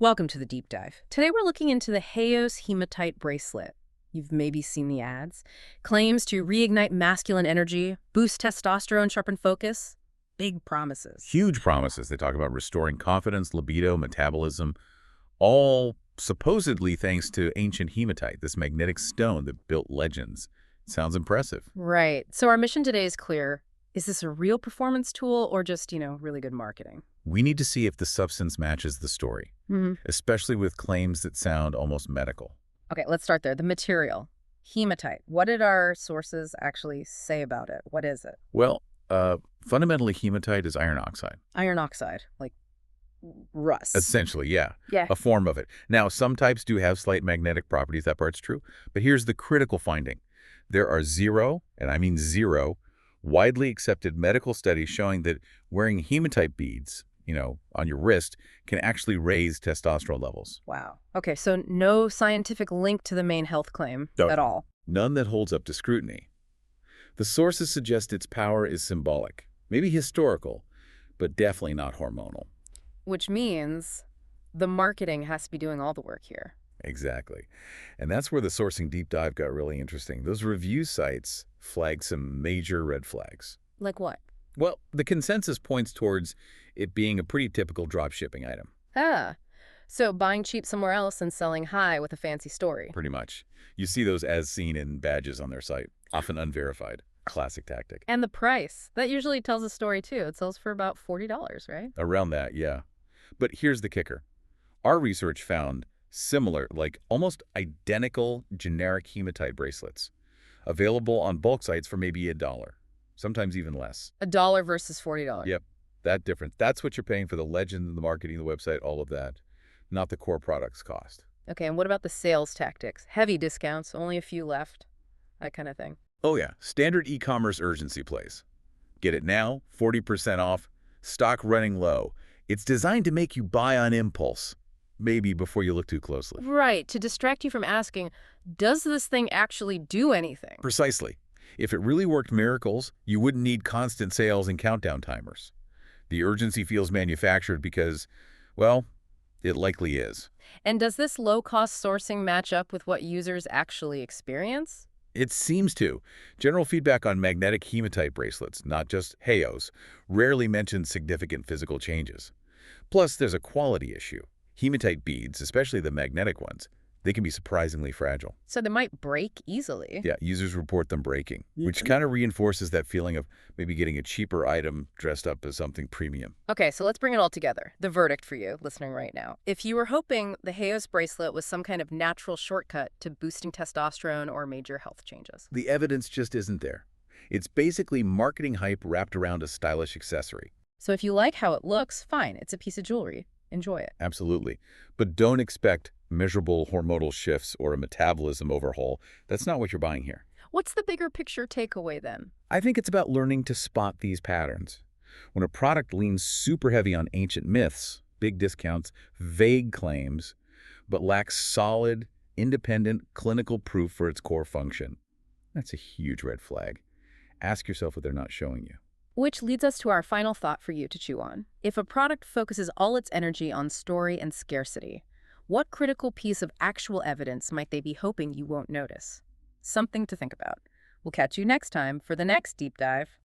Welcome to the deep dive. Today we're looking into the Hemios Hematite Bracelet. You've maybe seen the ads. Claims to reignite masculine energy, boost testosterone, sharpen focus. Big promises. Huge promises. They talk about restoring confidence, libido, metabolism, all supposedly thanks to ancient hematite, this magnetic stone that built legends. Sounds impressive. Right. So our mission today is clear. Is this a real performance tool or just, really good marketing? We need to see if the substance matches the story, especially with claims that sound almost medical. Okay, let's start there. The material. Hematite. What did our sources actually say about it? What is it? Well, fundamentally, hematite is iron oxide. Iron oxide, like rust. Essentially, yeah, Yeah. a form of it. Now, some types do have slight magnetic properties. That part's true. But here's the critical finding. There are zero, and I mean zero, widely accepted medical studies showing that wearing hematite beads, on your wrist can actually raise testosterone levels. Wow. Okay, so no scientific link to the main health claim at all. None that holds up to scrutiny. The sources suggest its power is symbolic, maybe historical, but definitely not hormonal. Which means the marketing has to be doing all the work here. Exactly. And that's where the sourcing deep dive got really interesting. Those review sites flagged some major red flags. Like what? Well, the consensus points towards it being a pretty typical drop shipping item. Ah, so buying cheap somewhere else and selling high with a fancy story. Pretty much. You see those as seen in badges on their site, often unverified. Classic tactic. And the price. That usually tells a story too. It sells for about $40, right? Around that, yeah. But here's the kicker. Our research found similar, like almost identical generic hematite bracelets available on bulk sites for maybe $1, sometimes even less. $1 versus $40. Yep, that difference. That's what you're paying for the legend, the marketing, the website, all of that, not the core product's cost. Okay, and what about the sales tactics? Heavy discounts, only a few left, that kind of thing. Oh yeah, standard e-commerce urgency plays. Get it now, 40% off, stock running low. It's designed to make you buy on impulse, maybe before you look too closely. Right, to distract you from asking, does this thing actually do anything? Precisely. If it really worked miracles, you wouldn't need constant sales and countdown timers. The urgency feels manufactured because, well, it likely is. And does this low-cost sourcing match up with what users actually experience? It seems to. General feedback on magnetic hematite bracelets, not just Hemios, rarely mentions significant physical changes. Plus, there's a quality issue. Hematite beads, especially the magnetic ones, they can be surprisingly fragile. So they might break easily. Yeah, users report them breaking, which kind of reinforces that feeling of maybe getting a cheaper item dressed up as something premium. Okay, so let's bring it all together. The verdict for you, listening right now. If you were hoping the Hemios bracelet was some kind of natural shortcut to boosting testosterone or major health changes. The evidence just isn't there. It's basically marketing hype wrapped around a stylish accessory. So if you like how it looks, fine, it's a piece of jewelry. Enjoy it. Absolutely. But don't expect measurable hormonal shifts or a metabolism overhaul. That's not what you're buying here. What's the bigger picture takeaway then? I think it's about learning to spot these patterns. When a product leans super heavy on ancient myths, big discounts, vague claims, but lacks solid, independent clinical proof for its core function, that's a huge red flag. Ask yourself what they're not showing you. Which leads us to our final thought for you to chew on. If a product focuses all its energy on story and scarcity, what critical piece of actual evidence might they be hoping you won't notice? Something to think about. We'll catch you next time for the next deep dive.